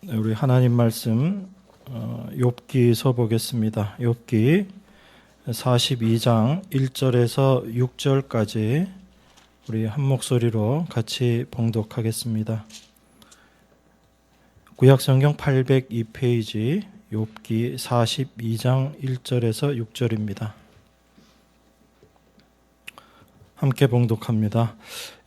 우리 하나님 말씀 욥기서 보겠습니다. 욥기 42장 1절에서 6절까지 우리 한 목소리로 같이 봉독하겠습니다. 구약성경 802페이지 욥기 42장 1절에서 6절입니다. 함께 봉독합니다.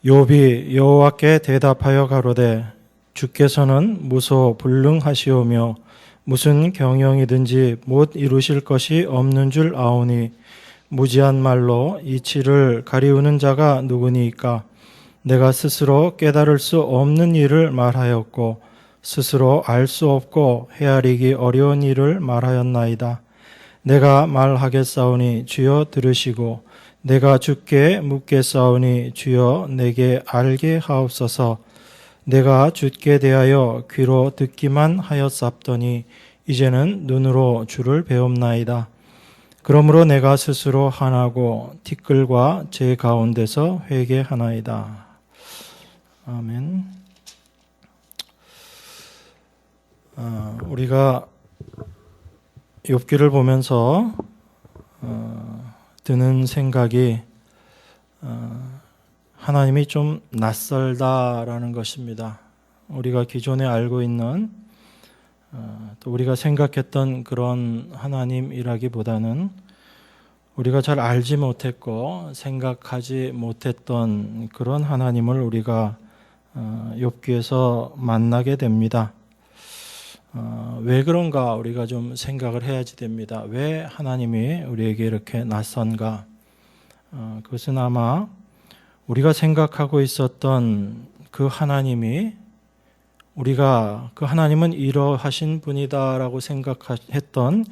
욥이 여호와께 대답하여 가로되 주께서는 무소불능하시오며 무슨 경영이든지 못 이루실 것이 없는 줄 아오니 무지한 말로 이치를 가리우는 자가 누구니이까? 내가 스스로 깨달을 수 없는 일을 말하였고 스스로 알 수 없고 헤아리기 어려운 일을 말하였나이다. 내가 말하겠사오니 주여 들으시고 내가 주께 묻겠사오니 주여 내게 알게 하옵소서. 내가 주께 대하여 귀로 듣기만 하였사옵더니 이제는 눈으로 주를 배웁나이다. 그러므로 내가 스스로 화나고 티끌과 제 가운데서 회개하나이다. 아멘. 우리가 욥기를 보면서 드는 생각이 하나님이 좀 낯설다라는 것입니다. 우리가 기존에 알고 있는 또 우리가 생각했던 그런 하나님이라기보다는 우리가 잘 알지 못했고 생각하지 못했던 그런 하나님을 우리가 욥기에서 만나게 됩니다. 왜 그런가 우리가 좀 생각을 해야지 됩니다. 왜 하나님이 우리에게 이렇게 낯선가? 그것은 아마 우리가 생각하고 있었던 그 하나님이 우리가 그 하나님은 이러하신 분이다라고 생각했던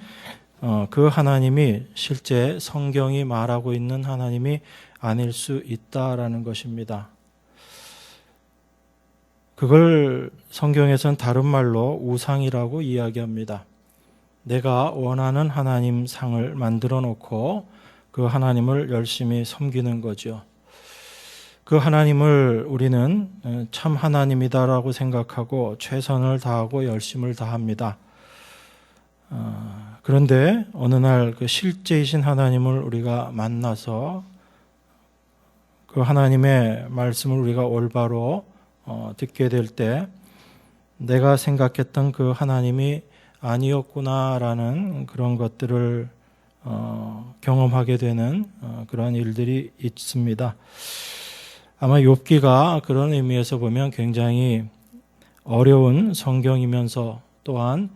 그 하나님이 실제 성경이 말하고 있는 하나님이 아닐 수 있다라는 것입니다. 그걸 성경에서는 다른 말로 우상이라고 이야기합니다. 내가 원하는 하나님 상을 만들어 놓고 그 하나님을 열심히 섬기는 거죠. 그 하나님을 우리는 참 하나님이다라고 생각하고 최선을 다하고 열심을 다합니다. 그런데 어느 날 그 실제이신 하나님을 우리가 만나서 그 하나님의 말씀을 우리가 올바로 듣게 될 때 내가 생각했던 그 하나님이 아니었구나라는 그런 것들을 경험하게 되는 그런 일들이 있습니다. 아마 욥기가 그런 의미에서 보면 굉장히 어려운 성경이면서 또한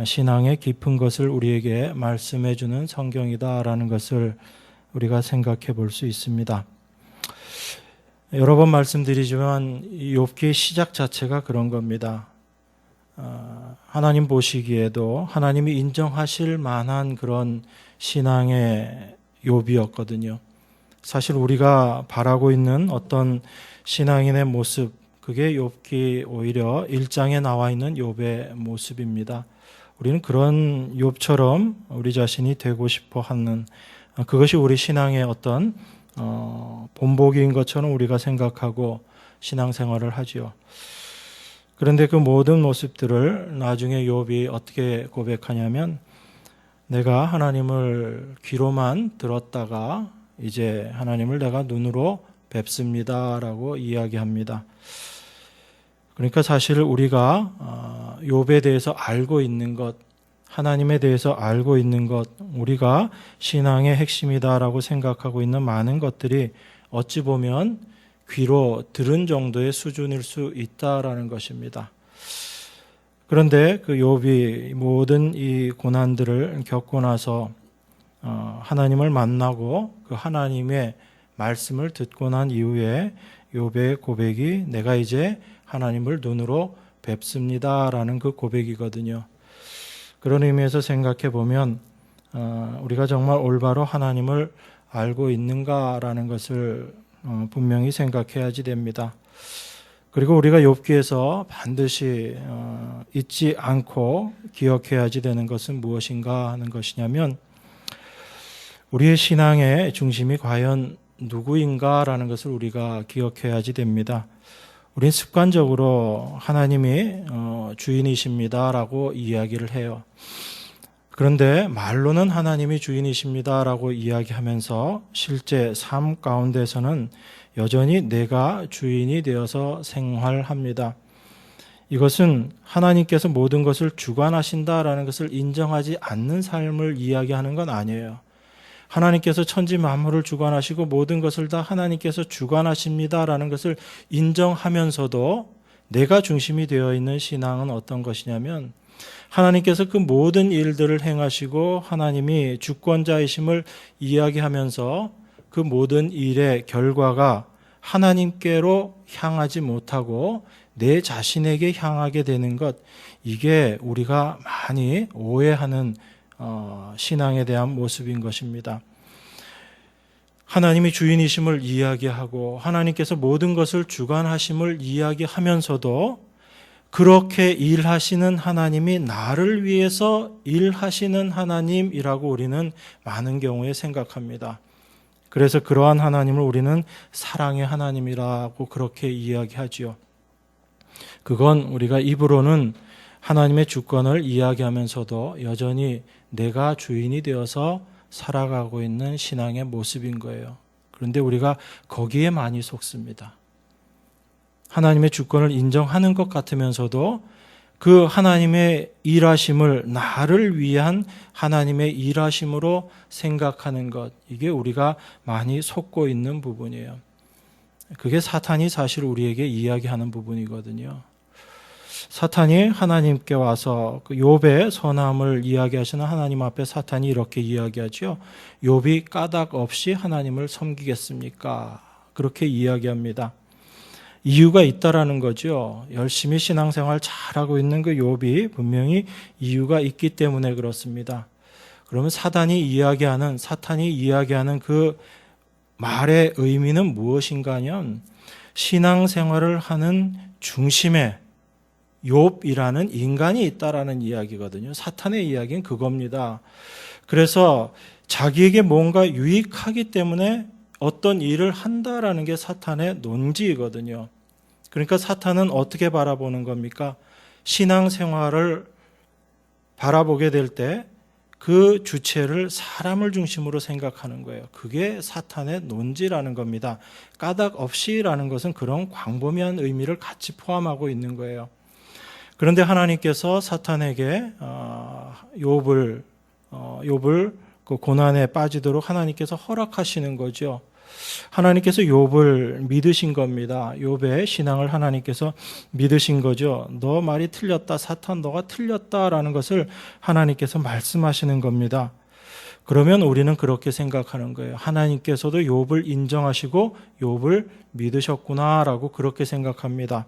신앙의 깊은 것을 우리에게 말씀해 주는 성경이다라는 것을 우리가 생각해 볼 수 있습니다. 여러 번 말씀드리지만 욥기의 시작 자체가 그런 겁니다. 하나님 보시기에도 하나님이 인정하실 만한 그런 신앙의 욥이었거든요. 사실 우리가 바라고 있는 어떤 신앙인의 모습, 그게 욥기 오히려 1장에 나와 있는 욥의 모습입니다. 우리는 그런 욥처럼 우리 자신이 되고 싶어 하는 그것이 우리 신앙의 어떤 본보기인 것처럼 우리가 생각하고 신앙생활을 하지요. 그런데 그 모든 모습들을 나중에 욥이 어떻게 고백하냐면 내가 하나님을 귀로만 들었다가 이제 하나님을 내가 눈으로 뵙습니다라고 이야기합니다. 그러니까 사실 우리가 욥에 대해서 알고 있는 것, 하나님에 대해서 알고 있는 것, 우리가 신앙의 핵심이다라고 생각하고 있는 많은 것들이 어찌 보면 귀로 들은 정도의 수준일 수 있다라는 것입니다. 그런데 그 욥이 모든 이 고난들을 겪고 나서 하나님을 만나고 그 하나님의 말씀을 듣고 난 이후에 욥의 고백이 내가 이제 하나님을 눈으로 뵙습니다라는 그 고백이거든요. 그런 의미에서 생각해 보면 우리가 정말 올바로 하나님을 알고 있는가라는 것을 분명히 생각해야지 됩니다. 그리고 우리가 욥기에서 반드시 잊지 않고 기억해야지 되는 것은 무엇인가 하는 것이냐면 우리의 신앙의 중심이 과연 누구인가라는 것을 우리가 기억해야지 됩니다. 우린 습관적으로 하나님이 주인이십니다라고 이야기를 해요. 그런데 말로는 하나님이 주인이십니다라고 이야기하면서 실제 삶 가운데서는 여전히 내가 주인이 되어서 생활합니다. 이것은 하나님께서 모든 것을 주관하신다라는 것을 인정하지 않는 삶을 이야기하는 건 아니에요. 하나님께서 천지 만물을 주관하시고 모든 것을 다 하나님께서 주관하십니다라는 것을 인정하면서도 내가 중심이 되어 있는 신앙은 어떤 것이냐면 하나님께서 그 모든 일들을 행하시고 하나님이 주권자이심을 이야기하면서 그 모든 일의 결과가 하나님께로 향하지 못하고 내 자신에게 향하게 되는 것, 이게 우리가 많이 오해하는 신앙에 대한 모습인 것입니다. 하나님이 주인이심을 이야기하고 하나님께서 모든 것을 주관하심을 이야기하면서도 그렇게 일하시는 하나님이 나를 위해서 일하시는 하나님이라고 우리는 많은 경우에 생각합니다. 그래서 그러한 하나님을 우리는 사랑의 하나님이라고 그렇게 이야기하지요. 그건 우리가 입으로는 하나님의 주권을 이야기하면서도 여전히 내가 주인이 되어서 살아가고 있는 신앙의 모습인 거예요. 그런데 우리가 거기에 많이 속습니다. 하나님의 주권을 인정하는 것 같으면서도 그 하나님의 일하심을 나를 위한 하나님의 일하심으로 생각하는 것, 이게 우리가 많이 속고 있는 부분이에요. 그게 사탄이 사실 우리에게 이야기하는 부분이거든요. 사탄이 하나님께 와서 그 욥의 선함을 이야기하시는 하나님 앞에 사탄이 이렇게 이야기하죠. 욥이 까닭 없이 하나님을 섬기겠습니까? 그렇게 이야기합니다. 이유가 있다라는 거죠. 열심히 신앙생활 잘하고 있는 그 욥이 분명히 이유가 있기 때문에 그렇습니다. 그러면 사탄이 이야기하는 그 말의 의미는 무엇인가 하면 신앙생활을 하는 중심에 욥이라는 인간이 있다라는 이야기거든요. 사탄의 이야기는 그겁니다. 그래서 자기에게 뭔가 유익하기 때문에 어떤 일을 한다라는 게 사탄의 논지이거든요. 그러니까 사탄은 어떻게 바라보는 겁니까? 신앙생활을 바라보게 될 때 그 주체를 사람을 중심으로 생각하는 거예요. 그게 사탄의 논지라는 겁니다. 까닭 없이라는 것은 그런 광범위한 의미를 같이 포함하고 있는 거예요. 그런데 하나님께서 사탄에게 욥을 그 고난에 빠지도록 하나님께서 허락하시는 거죠. 하나님께서 욥을 믿으신 겁니다. 욥의 신앙을 하나님께서 믿으신 거죠. 너 말이 틀렸다. 사탄 너가 틀렸다라는 것을 하나님께서 말씀하시는 겁니다. 그러면 우리는 그렇게 생각하는 거예요. 하나님께서도 욥을 인정하시고 욥을 믿으셨구나라고 그렇게 생각합니다.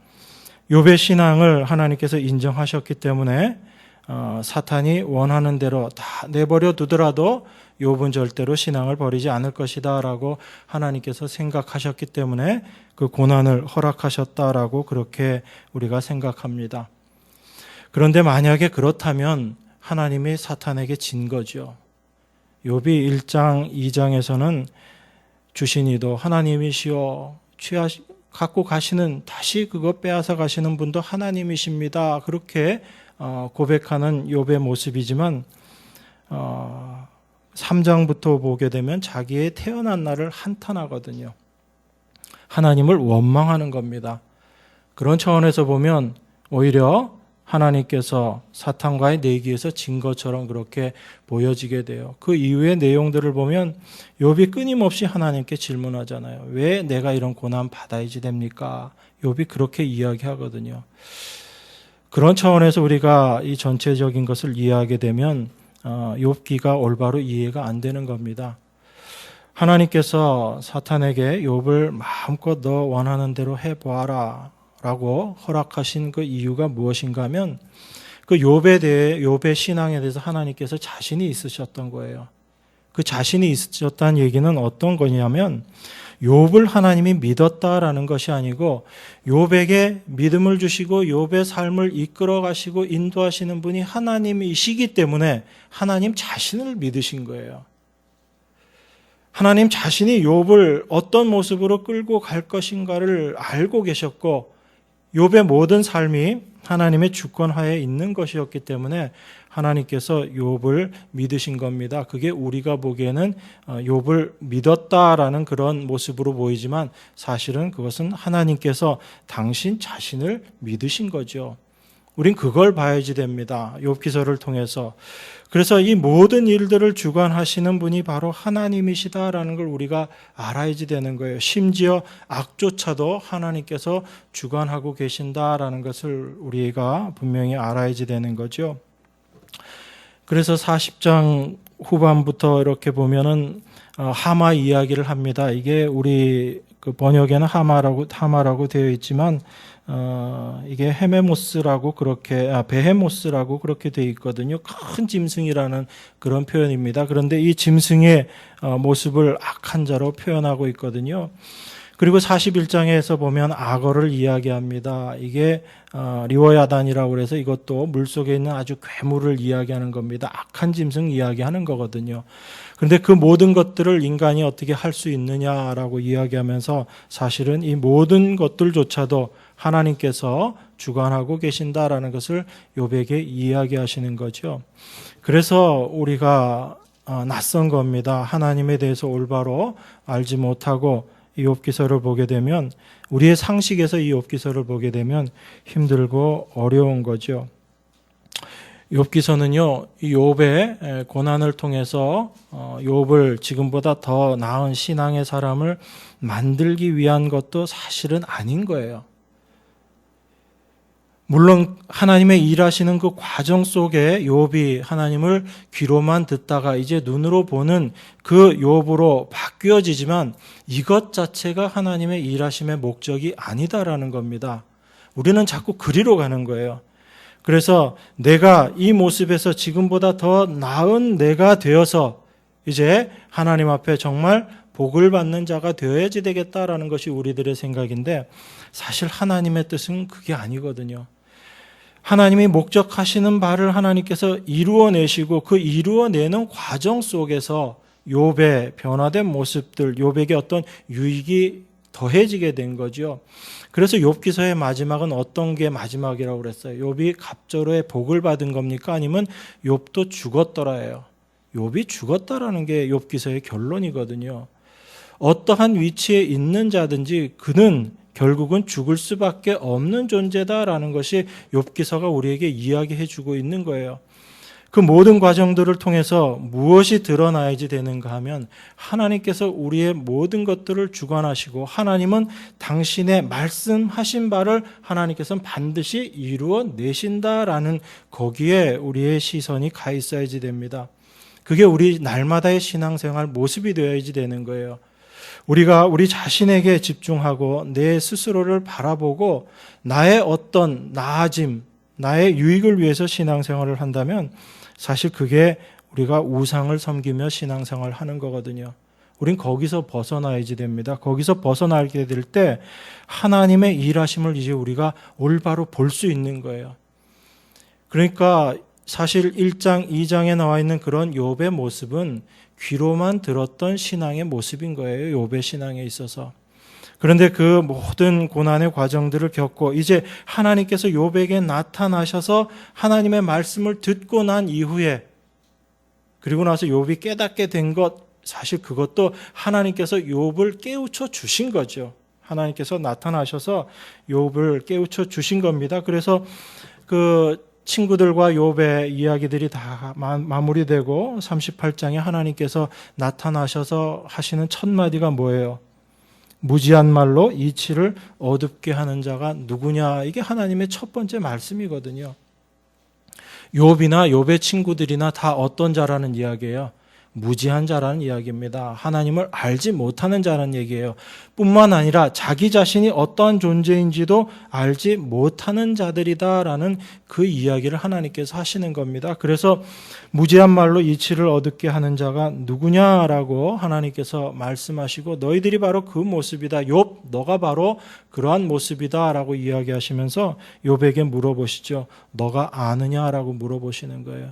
욥의 신앙을 하나님께서 인정하셨기 때문에 사탄이 원하는 대로 다 내버려 두더라도 욥은 절대로 신앙을 버리지 않을 것이다 라고 하나님께서 생각하셨기 때문에 그 고난을 허락하셨다라고 그렇게 우리가 생각합니다. 그런데 만약에 그렇다면 하나님이 사탄에게 진 거죠. 욥이 1장 2장에서는 주신 이도 하나님이시오, 갖고 가시는, 다시 그거 빼앗아 가시는 분도 하나님이십니다. 그렇게 고백하는 욥의 모습이지만 3장부터 보게 되면 자기의 태어난 날을 한탄하거든요. 하나님을 원망하는 겁니다. 그런 차원에서 보면 오히려 하나님께서 사탄과의 내기에서 진 것처럼 그렇게 보여지게 돼요. 그 이후의 내용들을 보면 욥이 끊임없이 하나님께 질문하잖아요. 왜 내가 이런 고난 받아야지 됩니까? 욥이 그렇게 이야기하거든요. 그런 차원에서 우리가 이 전체적인 것을 이해하게 되면 욥기가 올바로 이해가 안 되는 겁니다. 하나님께서 사탄에게 욥을 마음껏 너 원하는 대로 해보아라 라고 허락하신 그 이유가 무엇인가 하면 그 욥의 신앙에 대해서 하나님께서 자신이 있으셨던 거예요. 그 자신이 있으셨다는 얘기는 어떤 거냐면 욥을 하나님이 믿었다라는 것이 아니고 욥에게 믿음을 주시고 욥의 삶을 이끌어 가시고 인도하시는 분이 하나님이시기 때문에 하나님 자신을 믿으신 거예요. 하나님 자신이 욥을 어떤 모습으로 끌고 갈 것인가를 알고 계셨고 욥의 모든 삶이 하나님의 주권하에 있는 것이었기 때문에 하나님께서 욥을 믿으신 겁니다. 그게 우리가 보기에는 욥을 믿었다라는 그런 모습으로 보이지만 사실은 그것은 하나님께서 당신 자신을 믿으신 거죠. 우린 그걸 봐야지 됩니다. 욥기서를 통해서. 그래서 이 모든 일들을 주관하시는 분이 바로 하나님이시다라는 걸 우리가 알아야지 되는 거예요. 심지어 악조차도 하나님께서 주관하고 계신다라는 것을 우리가 분명히 알아야지 되는 거죠. 그래서 40장 후반부터 이렇게 보면은 하마 이야기를 합니다. 이게 우리 그 번역에는 하마라고 되어 있지만 이게 헤메모스라고 베헤모스라고 그렇게 되어 있거든요. 큰 짐승이라는 그런 표현입니다. 그런데 이 짐승의 모습을 악한 자로 표현하고 있거든요. 그리고 41장에서 보면 악어를 이야기합니다. 이게 리워야단이라고 그래서 이것도 물속에 있는 아주 괴물을 이야기하는 겁니다. 악한 짐승 이야기하는 거거든요. 그런데 그 모든 것들을 인간이 어떻게 할 수 있느냐라고 이야기하면서 사실은 이 모든 것들조차도 하나님께서 주관하고 계신다라는 것을 욥에게 이야기하시는 거죠. 그래서 우리가 낯선 겁니다. 하나님에 대해서 올바로 알지 못하고 이 욥기서를 보게 되면 우리의 상식에서 이 욥기서를 보게 되면 힘들고 어려운 거죠. 욥기서는요, 이 욥의 고난을 통해서 욥을 지금보다 더 나은 신앙의 사람을 만들기 위한 것도 사실은 아닌 거예요. 물론 하나님의 일하시는 그 과정 속에 욥이 하나님을 귀로만 듣다가 이제 눈으로 보는 그 욥으로 바뀌어지지만 이것 자체가 하나님의 일하심의 목적이 아니다라는 겁니다. 우리는 자꾸 그리로 가는 거예요. 그래서 내가 이 모습에서 지금보다 더 나은 내가 되어서 이제 하나님 앞에 정말 복을 받는 자가 되어야지 되겠다라는 것이 우리들의 생각인데 사실 하나님의 뜻은 그게 아니거든요. 하나님이 목적하시는 바를 하나님께서 이루어내시고 그 이루어내는 과정 속에서 욥의 변화된 모습들, 욥에게 어떤 유익이 더해지게 된 거죠. 그래서 욥기서의 마지막은 어떤 게 마지막이라고 그랬어요? 욥이 갑절의 복을 받은 겁니까? 아니면 욥도 죽었더라예요. 욥이 죽었다라는 게 욥기서의 결론이거든요. 어떠한 위치에 있는 자든지 그는 결국은 죽을 수밖에 없는 존재다라는 것이 욥기서가 우리에게 이야기해 주고 있는 거예요. 그 모든 과정들을 통해서 무엇이 드러나야지 되는가 하면 하나님께서 우리의 모든 것들을 주관하시고 하나님은 당신의 말씀하신 바를 하나님께서는 반드시 이루어내신다라는 거기에 우리의 시선이 가 있어야지 됩니다. 그게 우리 날마다의 신앙생활 모습이 되어야지 되는 거예요. 우리가 우리 자신에게 집중하고 내 스스로를 바라보고 나의 어떤 나아짐, 나의 유익을 위해서 신앙생활을 한다면 사실 그게 우리가 우상을 섬기며 신앙생활을 하는 거거든요. 우린 거기서 벗어나야지 됩니다. 거기서 벗어나게 될 때 하나님의 일하심을 이제 우리가 올바로 볼 수 있는 거예요. 그러니까 사실 1장, 2장에 나와 있는 그런 욥의 모습은 귀로만 들었던 신앙의 모습인 거예요. 욥의 신앙에 있어서. 그런데 그 모든 고난의 과정들을 겪고 이제 하나님께서 욥에게 나타나셔서 하나님의 말씀을 듣고 난 이후에 그리고 나서 욥이 깨닫게 된 것 사실 그것도 하나님께서 욥을 깨우쳐 주신 거죠. 하나님께서 나타나셔서 욥을 깨우쳐 주신 겁니다. 그래서 그 친구들과 욥의 이야기들이 다 마무리되고 38장에 하나님께서 나타나셔서 하시는 첫 마디가 뭐예요? 무지한 말로 이치를 어둡게 하는 자가 누구냐? 이게 하나님의 첫 번째 말씀이거든요. 욥이나 욥의 친구들이나 다 어떤 자라는 이야기예요? 무지한 자라는 이야기입니다. 하나님을 알지 못하는 자라는 얘기예요. 뿐만 아니라 자기 자신이 어떠한 존재인지도 알지 못하는 자들이다라는 그 이야기를 하나님께서 하시는 겁니다. 그래서 무지한 말로 이치를 어둡게 하는 자가 누구냐라고 하나님께서 말씀하시고 너희들이 바로 그 모습이다. 욥, 너가 바로 그러한 모습이다라고 이야기하시면서 욥에게 물어보시죠. 너가 아느냐라고 물어보시는 거예요.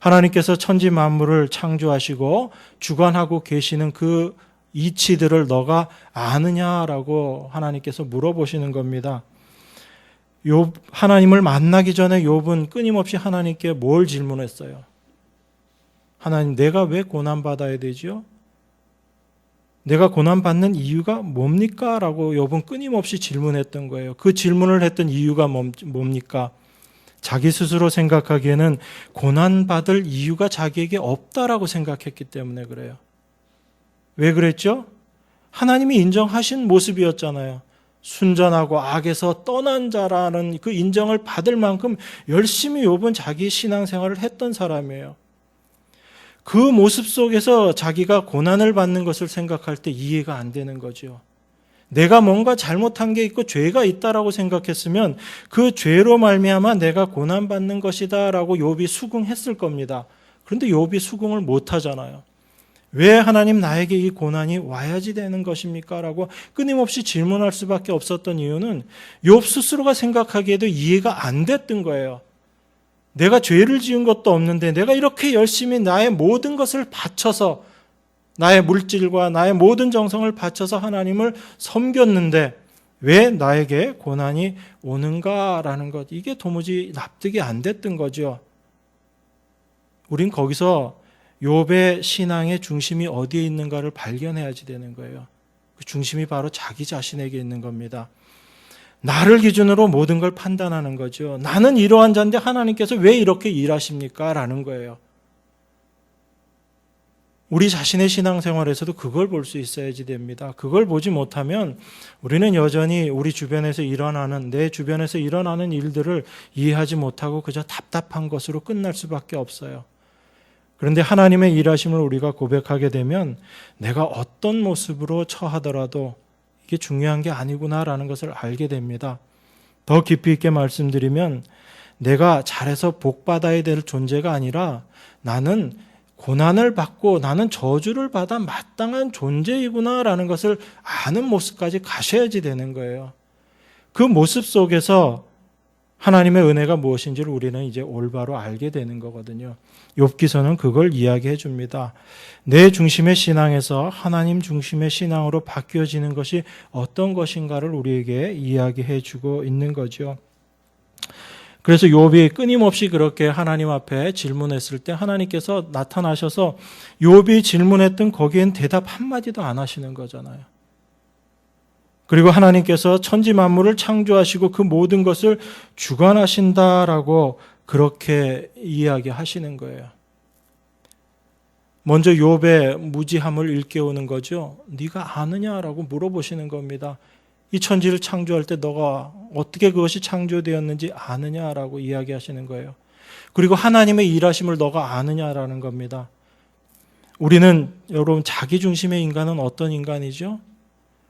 하나님께서 천지 만물을 창조하시고 주관하고 계시는 그 이치들을 너가 아느냐라고 하나님께서 물어보시는 겁니다. 하나님을 만나기 전에 욥은 끊임없이 하나님께 뭘 질문했어요? 하나님, 내가 왜 고난받아야 되지요? 내가 고난받는 이유가 뭡니까? 라고 욥은 끊임없이 질문했던 거예요. 그 질문을 했던 이유가 뭡니까? 자기 스스로 생각하기에는 고난받을 이유가 자기에게 없다라고 생각했기 때문에 그래요. 왜 그랬죠? 하나님이 인정하신 모습이었잖아요. 순전하고 악에서 떠난 자라는 그 인정을 받을 만큼 열심히 욥은 자기 신앙생활을 했던 사람이에요. 그 모습 속에서 자기가 고난을 받는 것을 생각할 때 이해가 안 되는 거죠. 내가 뭔가 잘못한 게 있고 죄가 있다라고 생각했으면 그 죄로 말미암아 내가 고난받는 것이다라고 욥이 수긍했을 겁니다. 그런데 욥이 수긍을 못 하잖아요. 왜 하나님 나에게 이 고난이 와야지 되는 것입니까? 라고 끊임없이 질문할 수밖에 없었던 이유는 욥 스스로가 생각하기에도 이해가 안 됐던 거예요. 내가 죄를 지은 것도 없는데 내가 이렇게 열심히 나의 모든 것을 바쳐서 나의 물질과 나의 모든 정성을 바쳐서 하나님을 섬겼는데 왜 나에게 고난이 오는가라는 것, 이게 도무지 납득이 안 됐던 거죠. 우린 거기서 욥의 신앙의 중심이 어디에 있는가를 발견해야지 되는 거예요. 그 중심이 바로 자기 자신에게 있는 겁니다. 나를 기준으로 모든 걸 판단하는 거죠. 나는 이러한 자인데 하나님께서 왜 이렇게 일하십니까? 라는 거예요. 우리 자신의 신앙생활에서도 그걸 볼 수 있어야지 됩니다. 그걸 보지 못하면 우리는 여전히 우리 주변에서 일어나는, 내 주변에서 일어나는 일들을 이해하지 못하고 그저 답답한 것으로 끝날 수밖에 없어요. 그런데 하나님의 일하심을 우리가 고백하게 되면 내가 어떤 모습으로 처하더라도 이게 중요한 게 아니구나라는 것을 알게 됩니다. 더 깊이 있게 말씀드리면 내가 잘해서 복받아야 될 존재가 아니라 나는 고난을 받고 나는 저주를 받아 마땅한 존재이구나라는 것을 아는 모습까지 가셔야지 되는 거예요. 그 모습 속에서 하나님의 은혜가 무엇인지를 우리는 이제 올바로 알게 되는 거거든요. 욥기서는 그걸 이야기해 줍니다. 내 중심의 신앙에서 하나님 중심의 신앙으로 바뀌어지는 것이 어떤 것인가를 우리에게 이야기해 주고 있는 거죠. 그래서 욥이 끊임없이 그렇게 하나님 앞에 질문했을 때 하나님께서 나타나셔서 욥이 질문했던 거기엔 대답 한마디도 안 하시는 거잖아요. 그리고 하나님께서 천지 만물을 창조하시고 그 모든 것을 주관하신다라고 그렇게 이야기하시는 거예요. 먼저 욥의 무지함을 일깨우는 거죠. 네가 아느냐라고 물어보시는 겁니다. 이 천지를 창조할 때 너가 어떻게 그것이 창조되었는지 아느냐라고 이야기하시는 거예요. 그리고 하나님의 일하심을 너가 아느냐라는 겁니다. 우리는 여러분 자기 중심의 인간은 어떤 인간이죠?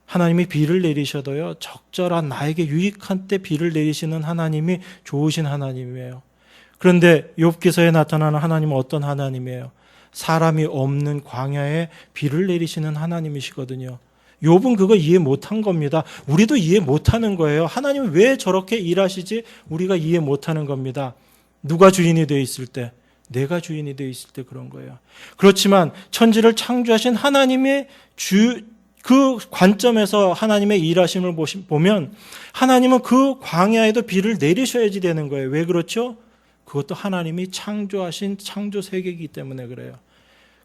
하나님이 비를 내리셔도요, 적절한 나에게 유익한 때 비를 내리시는 하나님이 좋으신 하나님이에요. 그런데 욥기서에 나타나는 하나님은 어떤 하나님이에요? 사람이 없는 광야에 비를 내리시는 하나님이시거든요. 욥은 그거 이해 못한 겁니다. 우리도 이해 못하는 거예요. 하나님은 왜 저렇게 일하시지? 우리가 이해 못하는 겁니다. 누가 주인이 되어 있을 때? 내가 주인이 되어 있을 때 그런 거예요. 그렇지만 천지를 창조하신 하나님의 그 관점에서 하나님의 일하심을 보면 하나님은 그 광야에도 비를 내리셔야지 되는 거예요. 왜 그렇죠? 그것도 하나님이 창조하신 창조 세계이기 때문에 그래요.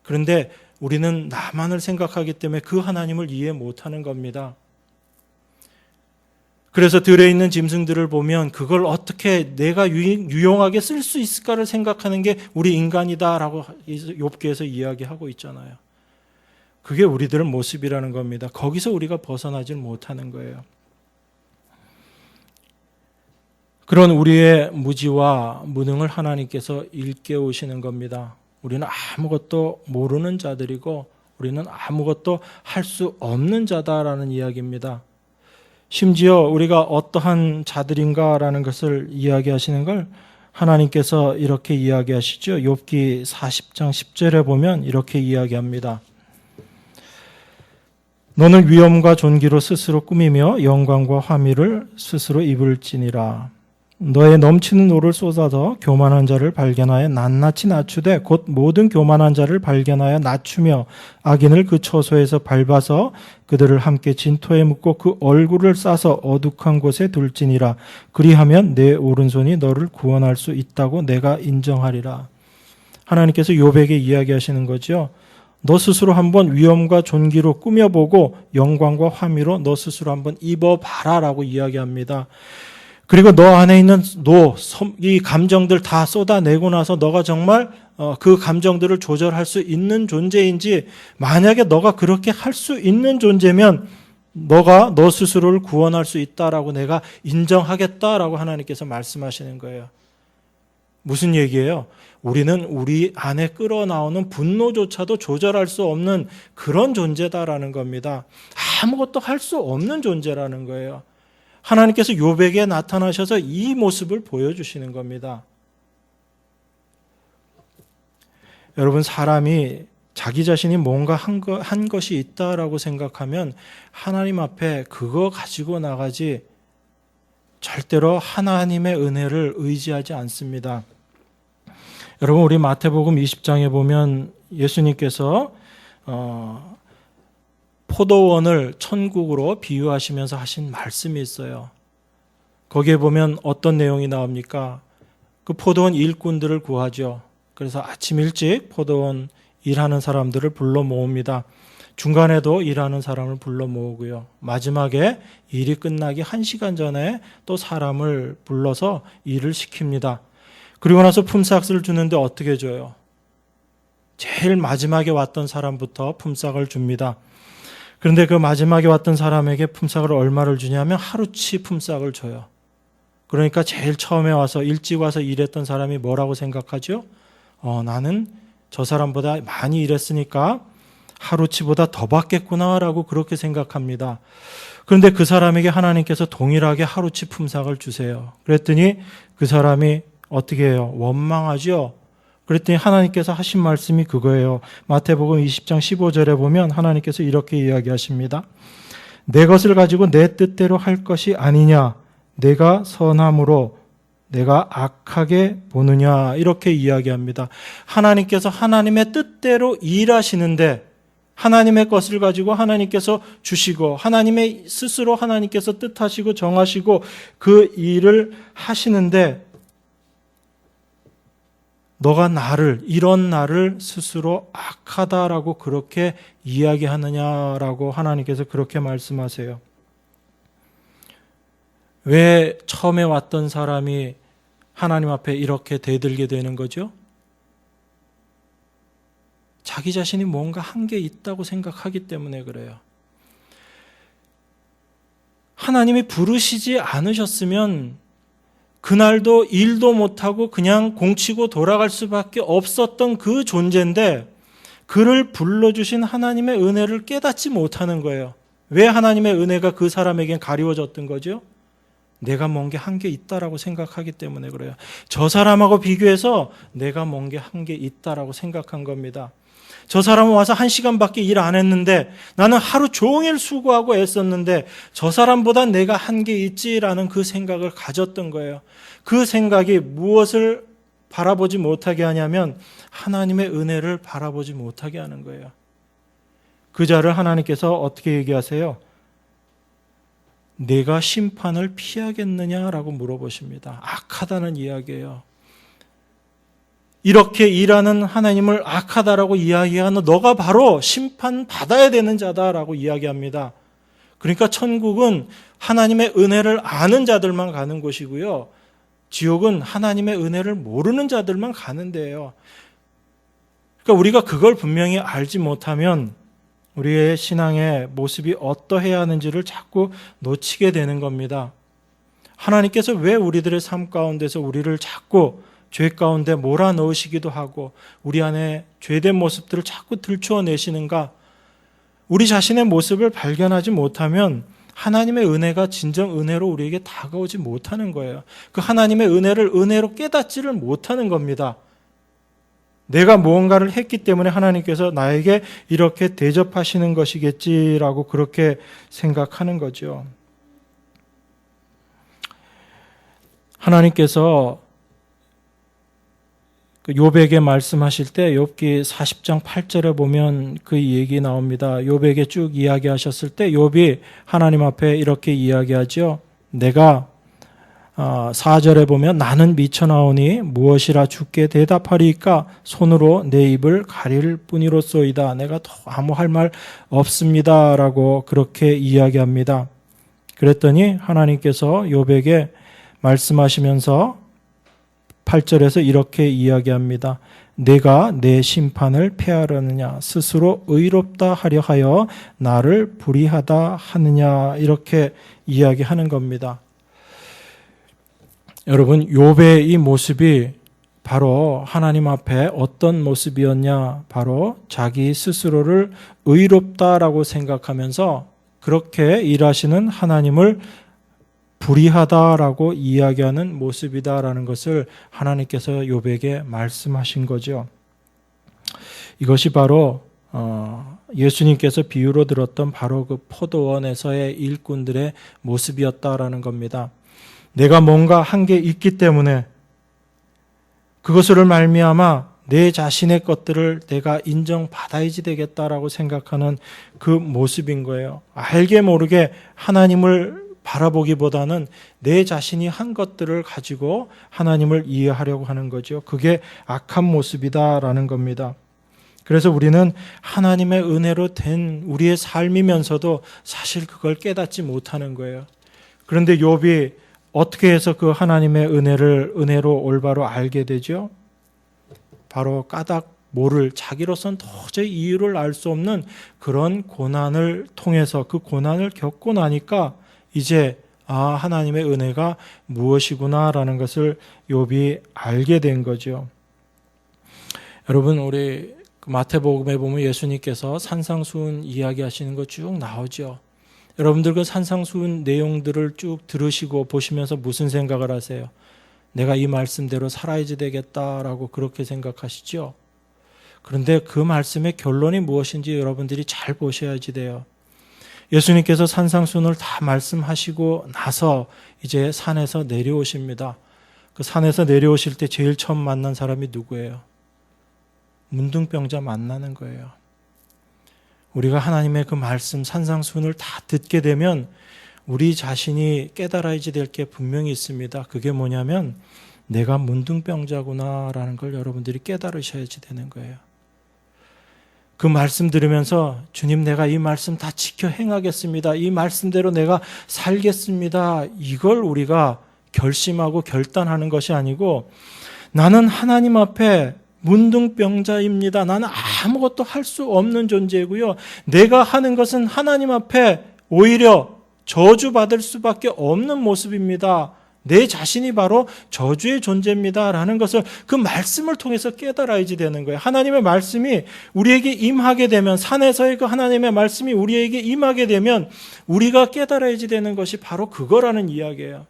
그런데 우리는 나만을 생각하기 때문에 그 하나님을 이해 못하는 겁니다. 그래서 들에 있는 짐승들을 보면 그걸 어떻게 내가 유용하게 쓸 수 있을까를 생각하는 게 우리 인간이다라고 욥기에서 이야기하고 있잖아요. 그게 우리들의 모습이라는 겁니다. 거기서 우리가 벗어나질 못하는 거예요. 그런 우리의 무지와 무능을 하나님께서 일깨우시는 겁니다. 우리는 아무것도 모르는 자들이고 우리는 아무것도 할 수 없는 자다라는 이야기입니다. 심지어 우리가 어떠한 자들인가라는 것을 이야기하시는 걸 하나님께서 이렇게 이야기하시죠. 욥기 40장 10절에 보면 이렇게 이야기합니다. 너는 위엄과 존귀로 스스로 꾸미며 영광과 화미를 스스로 입을지니라. 너의 넘치는 노를 쏟아서 교만한 자를 발견하여 낱낱이 낮추되 곧 모든 교만한 자를 발견하여 낮추며 악인을 그 처소에서 밟아서 그들을 함께 진토에 묻고 그 얼굴을 싸서 어둑한 곳에 둘지니라. 그리하면 내 오른손이 너를 구원할 수 있다고 내가 인정하리라. 하나님께서 욥에게 이야기하시는 거죠. 너 스스로 한번 위엄과 존귀로 꾸며보고 영광과 화미로 너 스스로 한번 입어봐라라고 이야기합니다. 그리고 너 안에 있는 이 감정들 다 쏟아내고 나서 너가 정말 그 감정들을 조절할 수 있는 존재인지, 만약에 너가 그렇게 할 수 있는 존재면 너가 너 스스로를 구원할 수 있다라고 내가 인정하겠다라고 하나님께서 말씀하시는 거예요. 무슨 얘기예요? 우리는 우리 안에 끌어나오는 분노조차도 조절할 수 없는 그런 존재다라는 겁니다. 아무것도 할 수 없는 존재라는 거예요. 하나님께서 욥에게 나타나셔서 이 모습을 보여주시는 겁니다. 여러분, 사람이 자기 자신이 뭔가 한 것이 있다라고 생각하면 하나님 앞에 그거 가지고 나가지 절대로 하나님의 은혜를 의지하지 않습니다. 여러분, 우리 마태복음 20장에 보면 예수님께서 포도원을 천국으로 비유하시면서 하신 말씀이 있어요. 거기에 보면 어떤 내용이 나옵니까? 그 포도원 일꾼들을 구하죠. 그래서 아침 일찍 포도원 일하는 사람들을 불러 모읍니다. 중간에도 일하는 사람을 불러 모으고요. 마지막에 일이 끝나기 1시간 전에 또 사람을 불러서 일을 시킵니다. 그리고 나서 품삯을 주는데 어떻게 줘요? 제일 마지막에 왔던 사람부터 품삯을 줍니다. 그런데 그 마지막에 왔던 사람에게 품삯을 얼마를 주냐면 하루치 품삯을 줘요. 그러니까 제일 처음에 와서 일찍 와서 일했던 사람이 뭐라고 생각하죠? 나는 저 사람보다 많이 일했으니까 하루치보다 더 받겠구나라고 그렇게 생각합니다. 그런데 그 사람에게 하나님께서 동일하게 하루치 품삯을 주세요. 그랬더니 그 사람이 어떻게 해요? 원망하죠? 그랬더니 하나님께서 하신 말씀이 그거예요. 마태복음 20장 15절에 보면 하나님께서 이렇게 이야기하십니다. 내 것을 가지고 내 뜻대로 할 것이 아니냐? 내가 선함으로 내가 악하게 보느냐? 이렇게 이야기합니다. 하나님께서 하나님의 뜻대로 일하시는데 하나님의 것을 가지고 하나님께서 주시고 하나님의 스스로 하나님께서 뜻하시고 정하시고 그 일을 하시는데 너가 이런 나를 스스로 악하다라고 그렇게 이야기하느냐라고 하나님께서 그렇게 말씀하세요. 왜 처음에 왔던 사람이 하나님 앞에 이렇게 대들게 되는 거죠? 자기 자신이 뭔가 한 게 있다고 생각하기 때문에 그래요. 하나님이 부르시지 않으셨으면 그날도 일도 못하고 그냥 공치고 돌아갈 수밖에 없었던 그 존재인데 그를 불러주신 하나님의 은혜를 깨닫지 못하는 거예요. 왜 하나님의 은혜가 그 사람에겐 가리워졌던 거죠? 내가 뭔 게 한 게 있다라고 생각하기 때문에 그래요. 저 사람하고 비교해서 내가 뭔 게 한 게 있다라고 생각한 겁니다. 저 사람은 와서 1시간밖에 일 안 했는데 나는 하루 종일 수고하고 애썼는데 저 사람보다 내가 한 게 있지라는 그 생각을 가졌던 거예요. 그 생각이 무엇을 바라보지 못하게 하냐면 하나님의 은혜를 바라보지 못하게 하는 거예요. 그 자를 하나님께서 어떻게 얘기하세요? 내가 심판을 피하겠느냐라고 물어보십니다. 악하다는 이야기예요. 이렇게 일하는 하나님을 악하다라고 이야기하는 너가 바로 심판받아야 되는 자다라고 이야기합니다. 그러니까 천국은 하나님의 은혜를 아는 자들만 가는 곳이고요. 지옥은 하나님의 은혜를 모르는 자들만 가는 데예요. 그러니까 우리가 그걸 분명히 알지 못하면 우리의 신앙의 모습이 어떠해야 하는지를 자꾸 놓치게 되는 겁니다. 하나님께서 왜 우리들의 삶 가운데서 우리를 자꾸 죄 가운데 몰아넣으시기도 하고 우리 안에 죄된 모습들을 자꾸 들추어내시는가? 우리 자신의 모습을 발견하지 못하면 하나님의 은혜가 진정 은혜로 우리에게 다가오지 못하는 거예요. 그 하나님의 은혜를 은혜로 깨닫지를 못하는 겁니다. 내가 무언가를 했기 때문에 하나님께서 나에게 이렇게 대접하시는 것이겠지라고 그렇게 생각하는 거죠. 하나님께서 욥에게 말씀하실 때 욥기 40장 8절에 보면 그 얘기 나옵니다. 욥에게 쭉 이야기하셨을 때 욥이 하나님 앞에 이렇게 이야기하죠. 내가 4절에 보면 나는 미쳐나오니 무엇이라 주께 대답하리이까 손으로 내 입을 가릴 뿐이로소이다. 내가 더 아무 할 말 없습니다. 라고 그렇게 이야기합니다. 그랬더니 하나님께서 욥에게 말씀하시면서 8절에서 이렇게 이야기합니다. 내가 내 심판을 패하려느냐 스스로 의롭다 하려 하여 나를 불의하다 하느냐 이렇게 이야기하는 겁니다. 여러분 욥의 이 모습이 바로 하나님 앞에 어떤 모습이었냐? 바로 자기 스스로를 의롭다라고 생각하면서 그렇게 일하시는 하나님을 불의하다라고 이야기하는 모습이다라는 것을 하나님께서 욥에게 말씀하신 거죠. 이것이 바로 예수님께서 비유로 들었던 바로 그 포도원에서의 일꾼들의 모습이었다라는 겁니다. 내가 뭔가 한 게 있기 때문에 그것을 말미암아 내 자신의 것들을 내가 인정받아야지 되겠다라고 생각하는 그 모습인 거예요. 알게 모르게 하나님을 바라보기보다는 내 자신이 한 것들을 가지고 하나님을 이해하려고 하는 거죠. 그게 악한 모습이다라는 겁니다. 그래서 우리는 하나님의 은혜로 된 우리의 삶이면서도 사실 그걸 깨닫지 못하는 거예요. 그런데 욥이 어떻게 해서 그 하나님의 은혜로 올바로 알게 되죠? 바로 까닭 모를 자기로선 도저히 이유를 알 수 없는 그런 고난을 통해서 그 고난을 겪고 나니까 이제 하나님의 은혜가 무엇이구나라는 것을 욥이 알게 된 거죠. 여러분 우리 마태복음에 보면 예수님께서 산상수훈 이야기하시는 거 쭉 나오죠. 여러분들 그 산상수훈 내용들을 쭉 들으시고 보시면서 무슨 생각을 하세요? 내가 이 말씀대로 살아야지 되겠다라고 그렇게 생각하시죠? 그런데 그 말씀의 결론이 무엇인지 여러분들이 잘 보셔야지 돼요. 예수님께서 산상수훈을 다 말씀하시고 나서 이제 산에서 내려오십니다. 그 산에서 내려오실 때 제일 처음 만난 사람이 누구예요? 문둥병자 만나는 거예요. 우리가 하나님의 그 말씀 산상수훈을 다 듣게 되면 우리 자신이 깨달아야지 될 게 분명히 있습니다. 그게 뭐냐면 내가 문둥병자구나라는 걸 여러분들이 깨달으셔야지 되는 거예요. 그 말씀 들으면서 주님 내가 이 말씀 다 지켜 행하겠습니다. 이 말씀대로 내가 살겠습니다. 이걸 우리가 결심하고 결단하는 것이 아니고 나는 하나님 앞에 문둥병자입니다. 나는 아무것도 할 수 없는 존재이고요. 내가 하는 것은 하나님 앞에 오히려 저주받을 수밖에 없는 모습입니다. 내 자신이 바로 저주의 존재입니다. 라는 것을 그 말씀을 통해서 깨달아야지 되는 거예요. 하나님의 말씀이 우리에게 임하게 되면 산에서의 그 하나님의 말씀이 우리에게 임하게 되면 우리가 깨달아야지 되는 것이 바로 그거라는 이야기예요.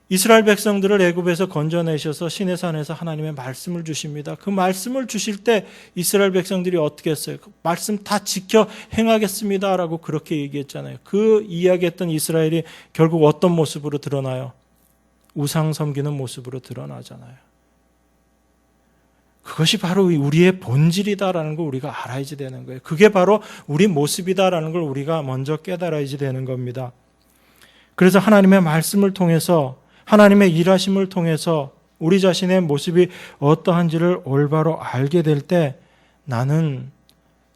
이스라엘 백성들을 애굽에서 건져내셔서 시내산에서 하나님의 말씀을 주십니다. 그 말씀을 주실 때 이스라엘 백성들이 어떻게 했어요? 그 말씀 다 지켜 행하겠습니다라고 그렇게 얘기했잖아요. 그 이야기했던 이스라엘이 결국 어떤 모습으로 드러나요? 우상 섬기는 모습으로 드러나잖아요. 그것이 바로 우리의 본질이다라는 걸 우리가 알아야지 되는 거예요. 그게 바로 우리 모습이다라는 걸 우리가 먼저 깨달아야지 되는 겁니다. 그래서 하나님의 말씀을 통해서 하나님의 일하심을 통해서 우리 자신의 모습이 어떠한지를 올바로 알게 될 때 나는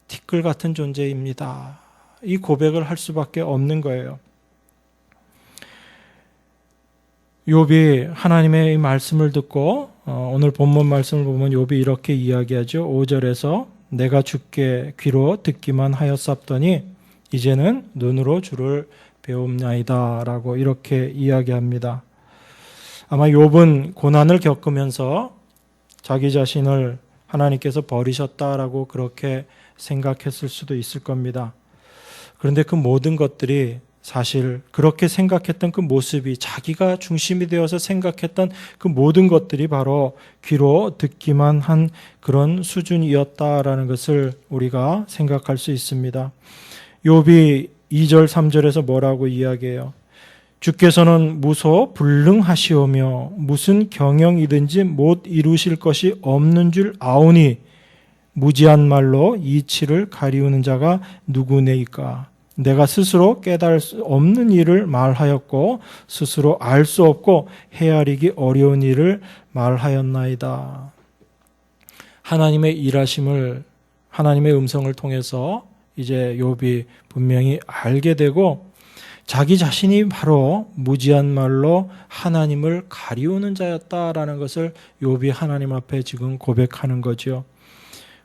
티끌 같은 존재입니다. 이 고백을 할 수밖에 없는 거예요. 욥이 하나님의 이 말씀을 듣고 오늘 본문 말씀을 보면 욥이 이렇게 이야기하죠. 5절에서 내가 주께 귀로 듣기만 하였사더니 이제는 눈으로 주를 배움나이다 라고 이렇게 이야기합니다. 아마 욥은 고난을 겪으면서 자기 자신을 하나님께서 버리셨다라고 그렇게 생각했을 수도 있을 겁니다. 그런데 그 모든 것들이 사실 그렇게 생각했던 그 모습이 자기가 중심이 되어서 생각했던 그 모든 것들이 바로 귀로 듣기만 한 그런 수준이었다라는 것을 우리가 생각할 수 있습니다. 욥이 2절, 3절에서 뭐라고 이야기해요? 주께서는 무소불능하시오며 무슨 경영이든지 못 이루실 것이 없는 줄 아오니 무지한 말로 이치를 가리우는 자가 누구네이까. 내가 스스로 깨달을 수 없는 일을 말하였고 스스로 알 수 없고 헤아리기 어려운 일을 말하였나이다. 하나님의 일하심을, 하나님의 음성을 통해서 이제 욥이 분명히 알게 되고 자기 자신이 바로 무지한 말로 하나님을 가리우는 자였다라는 것을 욥이 하나님 앞에 지금 고백하는 거죠.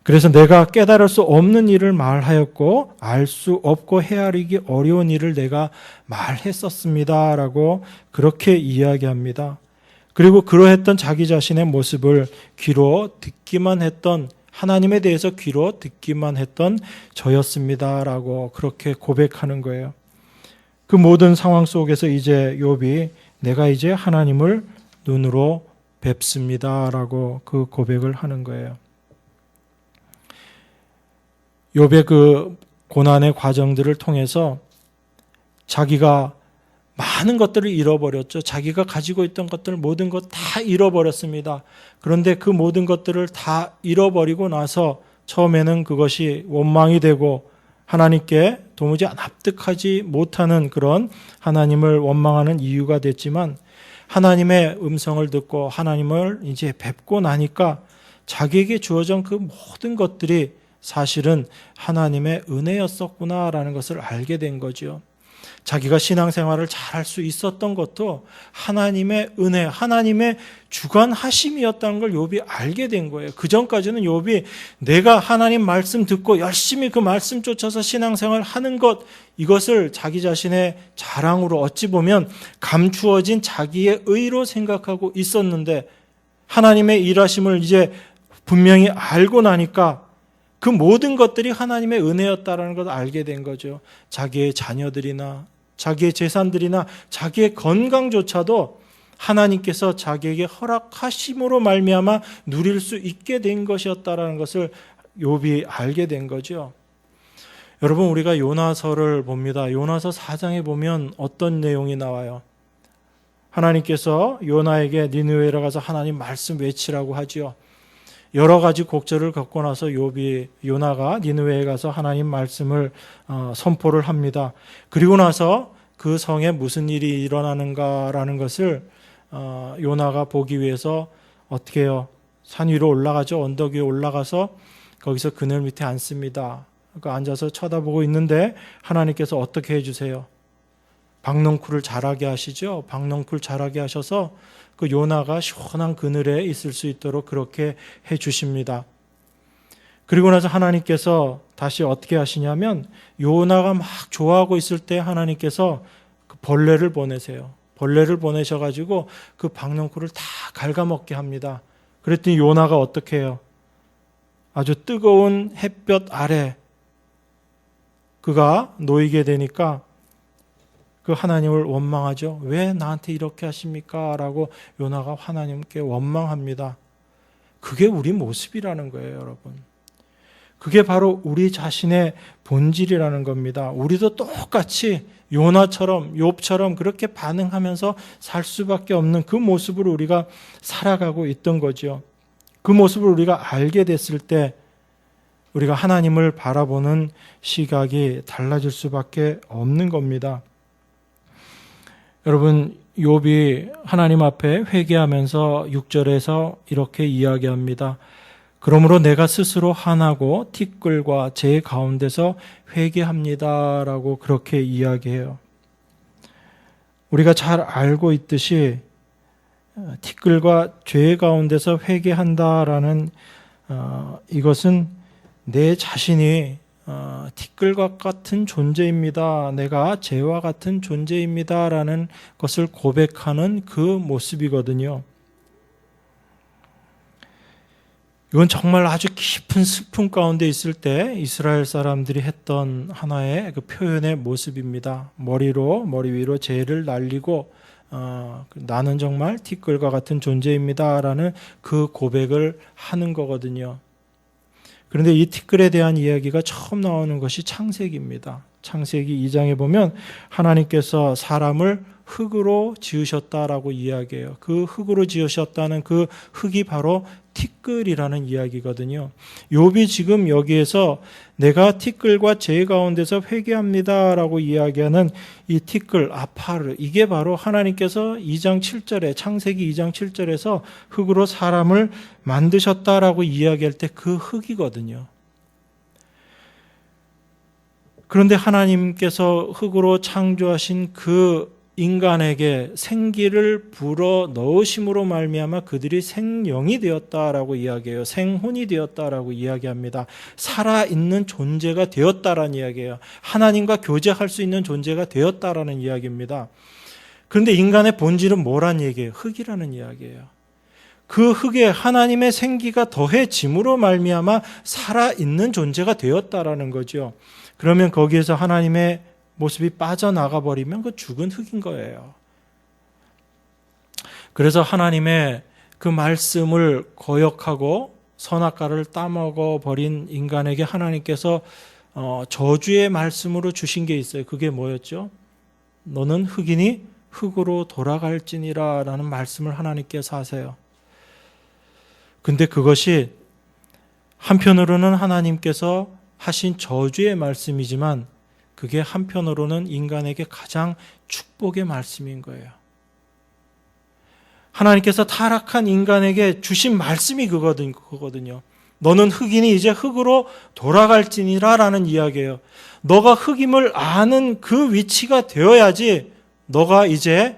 그래서 내가 깨달을 수 없는 일을 말하였고 알 수 없고 헤아리기 어려운 일을 내가 말했었습니다라고 그렇게 이야기합니다. 그리고 그러했던 자기 자신의 모습을 귀로 듣기만 했던, 하나님에 대해서 귀로 듣기만 했던 저였습니다라고 그렇게 고백하는 거예요. 그 모든 상황 속에서 이제 욥이 내가 이제 하나님을 눈으로 뵙습니다라고 그 고백을 하는 거예요. 욥의 그 고난의 과정들을 통해서 자기가 많은 것들을 잃어버렸죠. 자기가 가지고 있던 것들 모든 것 다 잃어버렸습니다. 그런데 그 모든 것들을 다 잃어버리고 나서 처음에는 그것이 원망이 되고 하나님께 도무지 납득하지 못하는 그런 하나님을 원망하는 이유가 됐지만 하나님의 음성을 듣고 하나님을 이제 뵙고 나니까 자기에게 주어진 그 모든 것들이 사실은 하나님의 은혜였었구나라는 것을 알게 된 거죠. 자기가 신앙생활을 잘할 수 있었던 것도 하나님의 은혜, 하나님의 주관하심이었다는 걸 욥이 알게 된 거예요. 그 전까지는 욥이 내가 하나님 말씀 듣고 열심히 그 말씀 쫓아서 신앙생활 하는 것, 이것을 자기 자신의 자랑으로 어찌 보면 감추어진 자기의 의로 생각하고 있었는데 하나님의 일하심을 이제 분명히 알고 나니까 그 모든 것들이 하나님의 은혜였다라는 걸 알게 된 거죠. 자기의 자녀들이나 자기의 재산들이나 자기의 건강조차도 하나님께서 자기에게 허락하심으로 말미암아 누릴 수 있게 된 것이었다라는 것을 욥이 알게 된 거죠. 여러분, 우리가 요나서를 봅니다. 요나서 4장에 보면 어떤 내용이 나와요? 하나님께서 요나에게 니느웨로 가서 하나님 말씀 외치라고 하지요. 여러 가지 곡절을 겪고 나서 요나가 니느웨에 가서 하나님 말씀을 선포를 합니다. 그리고 나서 그 성에 무슨 일이 일어나는가라는 것을 요나가 보기 위해서 어떻게 해요? 산 위로 올라가죠. 언덕 위에 올라가서 거기서 그늘 밑에 앉습니다. 그러니까 앉아서 쳐다보고 있는데 하나님께서 어떻게 해주세요? 박넝쿨을 자라게 하시죠. 박넝쿨 자라게 하셔서 그 요나가 시원한 그늘에 있을 수 있도록 그렇게 해 주십니다. 그리고 나서 하나님께서 다시 어떻게 하시냐면 요나가 막 좋아하고 있을 때 하나님께서 그 벌레를 보내세요. 벌레를 보내셔가지고 그 박넝쿨을 다 갉아먹게 합니다. 그랬더니 요나가 어떻게 해요? 아주 뜨거운 햇볕 아래 그가 놓이게 되니까 그 하나님을 원망하죠. 왜 나한테 이렇게 하십니까? 라고 요나가 하나님께 원망합니다. 그게 우리 모습이라는 거예요, 여러분. 그게 바로 우리 자신의 본질이라는 겁니다. 우리도 똑같이 요나처럼 욥처럼 그렇게 반응하면서 살 수밖에 없는 그 모습으로 우리가 살아가고 있던 거죠. 그 모습을 우리가 알게 됐을 때 우리가 하나님을 바라보는 시각이 달라질 수밖에 없는 겁니다. 여러분, 욥이 하나님 앞에 회개하면서 6절에서 이렇게 이야기합니다. 그러므로 내가 스스로 한하고 티끌과 제 가운데서 회개합니다라고 그렇게 이야기해요. 우리가 잘 알고 있듯이 티끌과 죄 가운데서 회개한다라는 이것은 내 자신이 티끌과 같은 존재입니다. 내가 죄와 같은 존재입니다라는 것을 고백하는 그 모습이거든요. 이건 정말 아주 깊은 슬픔 가운데 있을 때 이스라엘 사람들이 했던 하나의 그 표현의 모습입니다. 머리 위로 죄를 날리고 나는 정말 티끌과 같은 존재입니다라는 그 고백을 하는 거거든요. 그런데 이 티끌에 대한 이야기가 처음 나오는 것이 창세기입니다. 창세기 2장에 보면 하나님께서 사람을 흙으로 지으셨다라고 이야기해요. 그 흙으로 지으셨다는 그 흙이 바로 티끌이라는 이야기거든요. 욥이 지금 여기에서 내가 티끌과 재 가운데서 회개합니다라고 이야기하는 이 티끌, 아파르, 이게 바로 하나님께서 2장 7절에 창세기 2장 7절에서 흙으로 사람을 만드셨다라고 이야기할 때 그 흙이거든요. 그런데 하나님께서 흙으로 창조하신 그 인간에게 생기를 불어 넣으심으로 말미암아 그들이 생령이 되었다라고 이야기해요. 생혼이 되었다라고 이야기합니다. 살아있는 존재가 되었다라는 이야기예요. 하나님과 교제할 수 있는 존재가 되었다라는 이야기입니다. 그런데 인간의 본질은 뭐란 얘기예요? 흙이라는 이야기예요. 그 흙에 하나님의 생기가 더해짐으로 말미암아 살아있는 존재가 되었다라는 거죠. 그러면 거기에서 하나님의 모습이 빠져나가 버리면 그 죽은 흙인 거예요. 그래서 하나님의 그 말씀을 거역하고 선악과를 따먹어 버린 인간에게 하나님께서 저주의 말씀으로 주신 게 있어요. 그게 뭐였죠? 너는 흙이니 흙으로 돌아갈지니라 라는 말씀을 하나님께서 하세요. 근데 그것이 한편으로는 하나님께서 하신 저주의 말씀이지만 그게 한편으로는 인간에게 가장 축복의 말씀인 거예요. 하나님께서 타락한 인간에게 주신 말씀이 그거거든요. 너는 흙이니 이제 흙으로 돌아갈지니라 라는 이야기예요. 너가 흙임을 아는 그 위치가 되어야지 너가 이제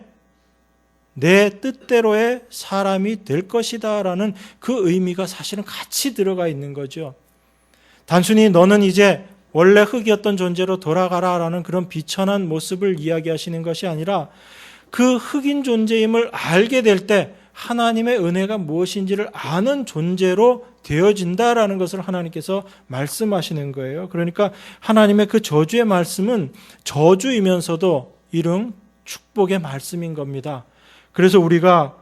내 뜻대로의 사람이 될 것이다 라는 그 의미가 사실은 같이 들어가 있는 거죠. 단순히 너는 이제 원래 흙이었던 존재로 돌아가라라는 그런 비천한 모습을 이야기하시는 것이 아니라 그 흙인 존재임을 알게 될 때 하나님의 은혜가 무엇인지를 아는 존재로 되어진다라는 것을 하나님께서 말씀하시는 거예요. 그러니까 하나님의 그 저주의 말씀은 저주이면서도 이른 축복의 말씀인 겁니다. 그래서 우리가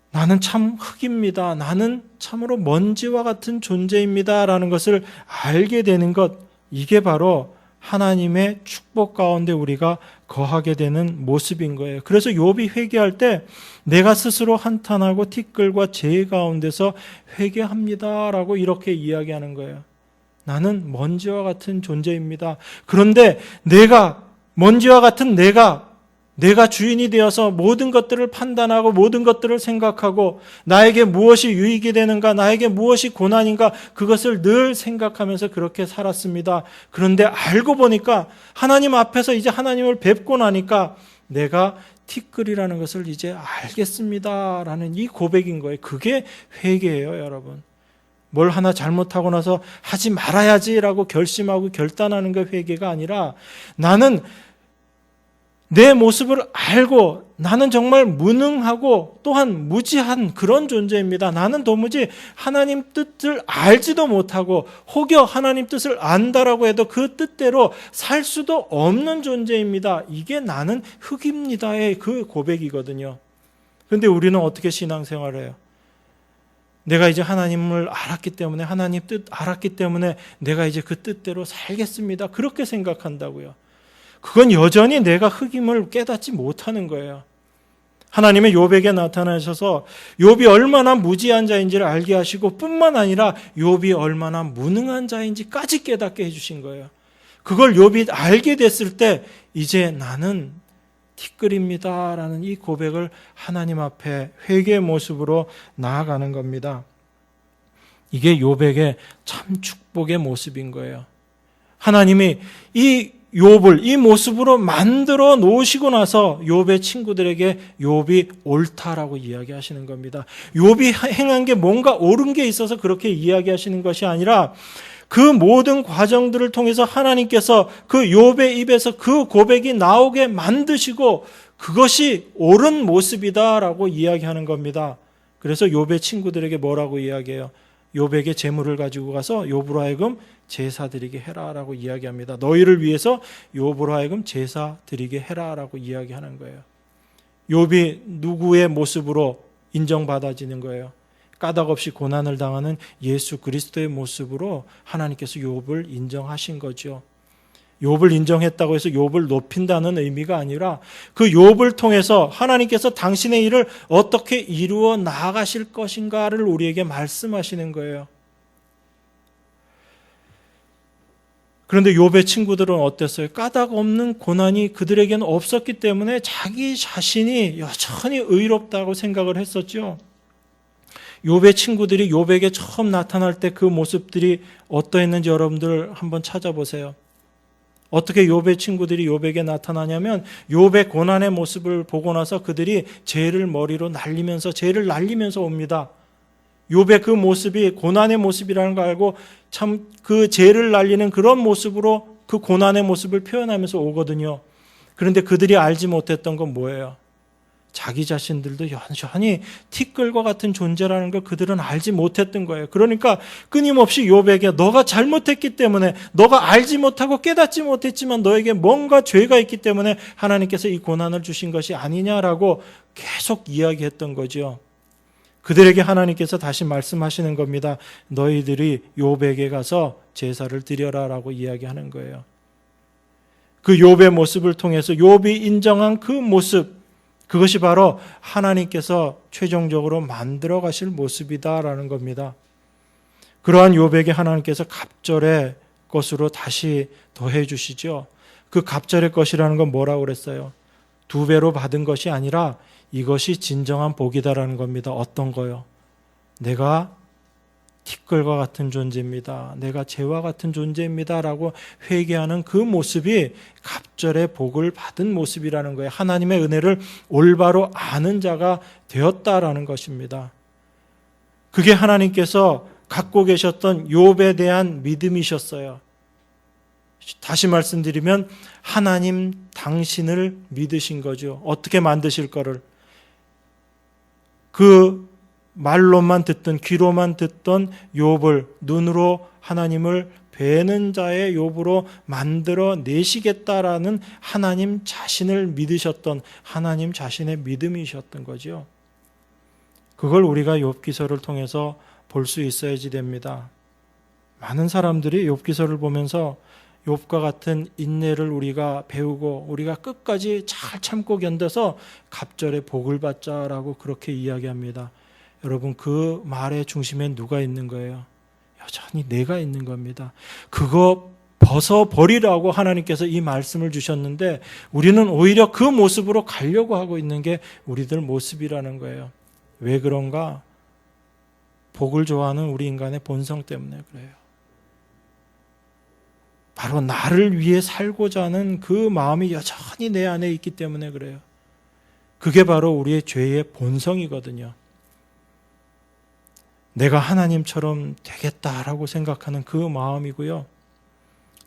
나는 참 흙입니다. 나는 참으로 먼지와 같은 존재입니다. 라는 것을 알게 되는 것, 이게 바로 하나님의 축복 가운데 우리가 거하게 되는 모습인 거예요. 그래서 욥이 회개할 때 내가 스스로 한탄하고 티끌과 재 가운데서 회개합니다. 라고 이렇게 이야기하는 거예요. 나는 먼지와 같은 존재입니다. 그런데 먼지와 같은 내가 주인이 되어서 모든 것들을 판단하고 모든 것들을 생각하고 나에게 무엇이 유익이 되는가, 나에게 무엇이 고난인가 그것을 늘 생각하면서 그렇게 살았습니다. 그런데 알고 보니까 하나님 앞에서 이제 하나님을 뵙고 나니까 내가 티끌이라는 것을 이제 알겠습니다라는 이 고백인 거예요. 그게 회개예요, 여러분. 뭘 하나 잘못하고 나서 하지 말아야지라고 결심하고 결단하는 게 회개가 아니라 나는 내 모습을 알고 나는 정말 무능하고 또한 무지한 그런 존재입니다. 나는 도무지 하나님 뜻을 알지도 못하고 혹여 하나님 뜻을 안다라고 해도 그 뜻대로 살 수도 없는 존재입니다. 이게 나는 흙입니다의 그 고백이거든요. 그런데 우리는 어떻게 신앙생활을 해요? 내가 이제 하나님을 알았기 때문에 하나님 뜻 알았기 때문에 내가 이제 그 뜻대로 살겠습니다. 그렇게 생각한다고요. 그건 여전히 내가 흙임을 깨닫지 못하는 거예요. 하나님의 욥에게 나타나셔서 욥이 얼마나 무지한 자인지를 알게 하시고 뿐만 아니라 욥이 얼마나 무능한 자인지까지 깨닫게 해주신 거예요. 그걸 욥이 알게 됐을 때 이제 나는 티끌입니다라는 이 고백을 하나님 앞에 회개의 모습으로 나아가는 겁니다. 이게 욥에게 참 축복의 모습인 거예요. 하나님이 이 욥을 이 모습으로 만들어 놓으시고 나서 욥의 친구들에게 욥이 옳다라고 이야기하시는 겁니다. 욥이 행한 게 뭔가 옳은 게 있어서 그렇게 이야기하시는 것이 아니라 그 모든 과정들을 통해서 하나님께서 그 욥의 입에서 그 고백이 나오게 만드시고 그것이 옳은 모습이다라고 이야기하는 겁니다. 그래서 욥의 친구들에게 뭐라고 이야기해요? 욥에게 재물을 가지고 가서 욥으로 하여금 제사 드리게 해라라고 이야기합니다. 너희를 위해서 욥으로 하여금 제사 드리게 해라라고 이야기하는 거예요. 욥이 누구의 모습으로 인정받아지는 거예요? 까닭 없이 고난을 당하는 예수 그리스도의 모습으로 하나님께서 욥을 인정하신 거죠. 욥을 인정했다고 해서 욥을 높인다는 의미가 아니라 그 욥을 통해서 하나님께서 당신의 일을 어떻게 이루어 나아가실 것인가를 우리에게 말씀하시는 거예요. 그런데 욥의 친구들은 어땠어요? 까닭 없는 고난이 그들에게는 없었기 때문에 자기 자신이 여전히 의롭다고 생각을 했었죠. 욥의 친구들이 욥에게 처음 나타날 때 그 모습들이 어떠했는지 여러분들 한번 찾아보세요. 어떻게 욥의 친구들이 욥에게 나타나냐면 욥의 고난의 모습을 보고 나서 그들이 죄를 머리로 날리면서 죄를 날리면서 옵니다. 욥의 그 모습이 고난의 모습이라는 걸 알고 참 그 죄를 날리는 그런 모습으로 그 고난의 모습을 표현하면서 오거든요. 그런데 그들이 알지 못했던 건 뭐예요? 자기 자신들도 여전히 티끌과 같은 존재라는 걸 그들은 알지 못했던 거예요. 그러니까 끊임없이 욥에게 너가 잘못했기 때문에, 너가 알지 못하고 깨닫지 못했지만 너에게 뭔가 죄가 있기 때문에 하나님께서 이 고난을 주신 것이 아니냐라고 계속 이야기했던 거죠. 그들에게 하나님께서 다시 말씀하시는 겁니다. 너희들이 욥에게 가서 제사를 드려라라고 이야기하는 거예요. 그 욥의 모습을 통해서 욥이 인정한 그 모습, 그것이 바로 하나님께서 최종적으로 만들어 가실 모습이다라는 겁니다. 그러한 욥에게 하나님께서 갑절의 것으로 다시 더해 주시죠. 그 갑절의 것이라는 건 뭐라고 그랬어요? 2배로 받은 것이 아니라 이것이 진정한 복이다라는 겁니다. 어떤 거요? 내가 티끌과 같은 존재입니다. 내가 죄와 같은 존재입니다. 라고 회개하는 그 모습이 갑절의 복을 받은 모습이라는 거예요. 하나님의 은혜를 올바로 아는 자가 되었다라는 것입니다. 그게 하나님께서 갖고 계셨던 욥에 대한 믿음이셨어요. 다시 말씀드리면 하나님 당신을 믿으신 거죠. 어떻게 만드실 거를. 그 말로만 듣던, 귀로만 듣던 욥을 눈으로 하나님을 뵈는 자의 욥으로 만들어 내시겠다라는 하나님 자신을 믿으셨던 하나님 자신의 믿음이셨던 거죠. 그걸 우리가 욥기서를 통해서 볼 수 있어야지 됩니다. 많은 사람들이 욥기서를 보면서 욥과 같은 인내를 우리가 배우고 우리가 끝까지 잘 참고 견뎌서 갑절의 복을 받자라고 그렇게 이야기합니다. 여러분, 그 말의 중심에 누가 있는 거예요? 여전히 내가 있는 겁니다. 그거 벗어버리라고 하나님께서 이 말씀을 주셨는데 우리는 오히려 그 모습으로 가려고 하고 있는 게 우리들 모습이라는 거예요. 왜 그런가? 복을 좋아하는 우리 인간의 본성 때문에 그래요. 바로 나를 위해 살고자 하는 그 마음이 여전히 내 안에 있기 때문에 그래요. 그게 바로 우리의 죄의 본성이거든요. 내가 하나님처럼 되겠다라고 생각하는 그 마음이고요.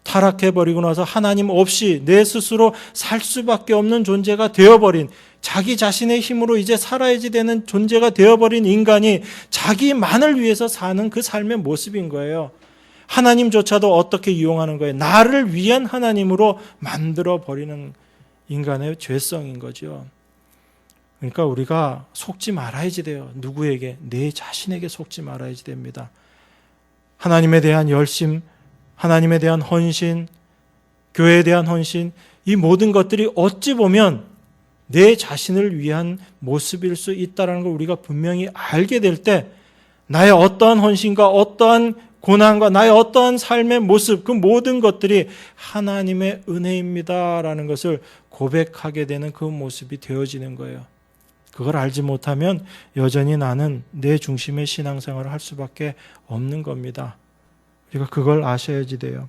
타락해버리고 나서 하나님 없이 내 스스로 살 수밖에 없는 존재가 되어버린, 자기 자신의 힘으로 이제 살아야지 되는 존재가 되어버린 인간이 자기만을 위해서 사는 그 삶의 모습인 거예요. 하나님조차도 어떻게 이용하는 거예요? 나를 위한 하나님으로 만들어버리는 인간의 죄성인 거죠. 그러니까 우리가 속지 말아야지 돼요. 누구에게? 내 자신에게 속지 말아야지 됩니다. 하나님에 대한 열심, 하나님에 대한 헌신, 교회에 대한 헌신, 이 모든 것들이 어찌 보면 내 자신을 위한 모습일 수 있다는 걸 우리가 분명히 알게 될 때 나의 어떠한 헌신과 어떠한 고난과 나의 어떠한 삶의 모습, 그 모든 것들이 하나님의 은혜입니다라는 것을 고백하게 되는 그 모습이 되어지는 거예요. 그걸 알지 못하면 여전히 나는 내 중심의 신앙생활을 할 수밖에 없는 겁니다. 우리가 그걸 아셔야지 돼요.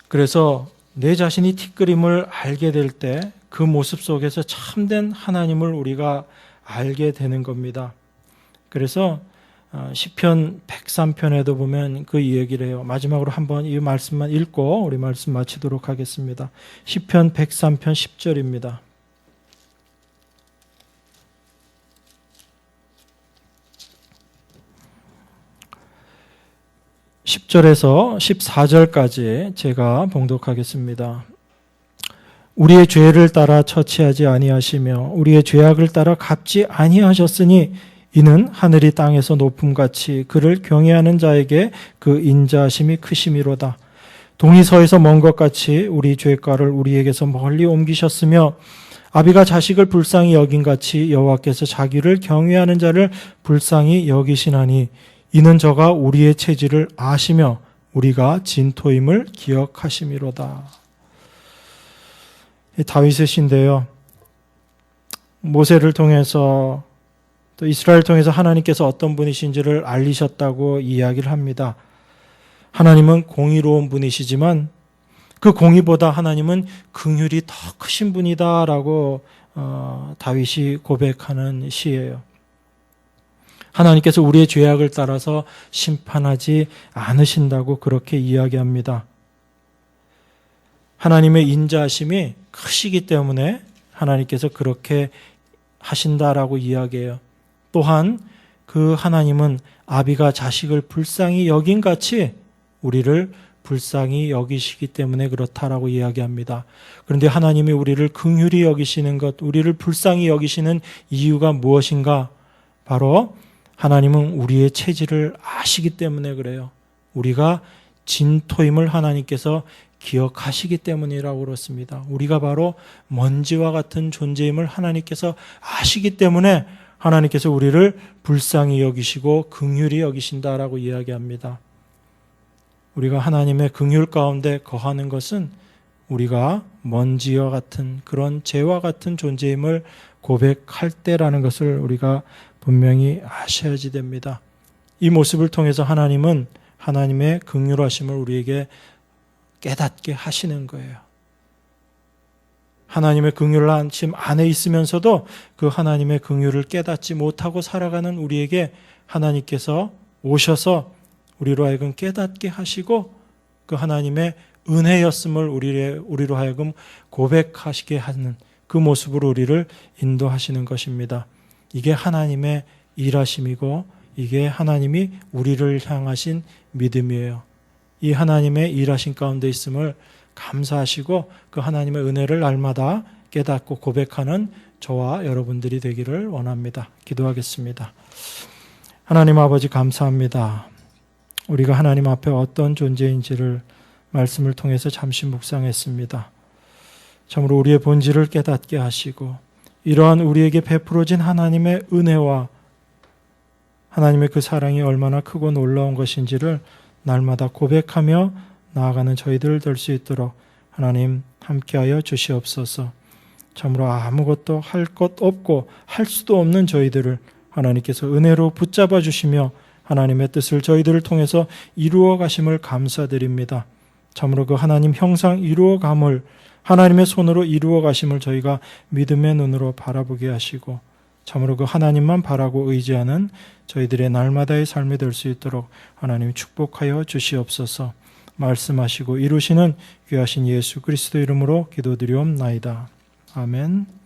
그래서 내 자신이 티끌임을 알게 될 때 그 모습 속에서 참된 하나님을 우리가 알게 되는 겁니다. 그래서 시편 103편에도 보면 그 이야기를 해요. 마지막으로 한번 이 말씀만 읽고 우리 말씀 마치도록 하겠습니다. 시편 103편 10절입니다. (10절에서) (14절까지) 제가 봉독하겠습니다. 우리의 죄를 따라 처치하지 아니하시며 우리의 죄악을 따라 갚지 아니하셨으니 이는 하늘이 땅에서 높음같이 그를 경외하는 자에게 그 인자하심이 크심이로다. 동이 서에서 먼 것 같이 우리 죄가를 우리에게서 멀리 옮기셨으며 아비가 자식을 불쌍히 여긴 같이 여호와께서 자기를 경외하는 자를 불쌍히 여기시나니 이는 저가 우리의 체질을 아시며 우리가 진토임을 기억하심이로다. 다윗의 시인데요. 모세를 통해서 또 이스라엘을 통해서 하나님께서 어떤 분이신지를 알리셨다고 이야기를 합니다. 하나님은 공의로운 분이시지만 그 공의보다 하나님은 긍휼이 더 크신 분이다라고 다윗이 고백하는 시예요. 하나님께서 우리의 죄악을 따라서 심판하지 않으신다고 그렇게 이야기합니다. 하나님의 인자하심이 크시기 때문에 하나님께서 그렇게 하신다라고 이야기해요. 또한 그 하나님은 아비가 자식을 불쌍히 여긴 같이 우리를 불쌍히 여기시기 때문에 그렇다라고 이야기합니다. 그런데 하나님이 우리를 긍휼히 여기시는 것, 우리를 불쌍히 여기시는 이유가 무엇인가? 바로 하나님은 우리의 체질을 아시기 때문에 그래요. 우리가 진토임을 하나님께서 기억하시기 때문이라고 그렇습니다. 우리가 바로 먼지와 같은 존재임을 하나님께서 아시기 때문에 하나님께서 우리를 불쌍히 여기시고 긍휼히 여기신다라고 이야기합니다. 우리가 하나님의 긍휼 가운데 거하는 것은 우리가 먼지와 같은 그런 죄와 같은 존재임을 고백할 때라는 것을 우리가 분명히 아셔야지 됩니다. 이 모습을 통해서 하나님은 하나님의 긍휼하심을 우리에게 깨닫게 하시는 거예요. 하나님의 긍휼하심 안에 있으면서도 그 하나님의 긍휼을 깨닫지 못하고 살아가는 우리에게 하나님께서 오셔서 우리로 하여금 깨닫게 하시고 그 하나님의 은혜였음을 우리로 하여금 고백하시게 하는 그 모습으로 우리를 인도하시는 것입니다. 이게 하나님의 일하심이고 이게 하나님이 우리를 향하신 믿음이에요. 이 하나님의 일하심 가운데 있음을 감사하시고 그 하나님의 은혜를 날마다 깨닫고 고백하는 저와 여러분들이 되기를 원합니다. 기도하겠습니다. 하나님 아버지 감사합니다. 우리가 하나님 앞에 어떤 존재인지를 말씀을 통해서 잠시 묵상했습니다. 참으로 우리의 본질을 깨닫게 하시고 이러한 우리에게 베풀어진 하나님의 은혜와 하나님의 그 사랑이 얼마나 크고 놀라운 것인지를 날마다 고백하며 나아가는 저희들 될 수 있도록 하나님 함께하여 주시옵소서. 참으로 아무것도 할 것 없고 할 수도 없는 저희들을 하나님께서 은혜로 붙잡아 주시며 하나님의 뜻을 저희들을 통해서 이루어 가심을 감사드립니다. 참으로 그 하나님 형상 이루어 감을 하나님의 손으로 이루어 가심을 저희가 믿음의 눈으로 바라보게 하시고 참으로 그 하나님만 바라고 의지하는 저희들의 날마다의 삶이 될 수 있도록 하나님 축복하여 주시옵소서. 말씀하시고 이루시는 귀하신 예수 그리스도 이름으로 기도드리옵나이다. 아멘.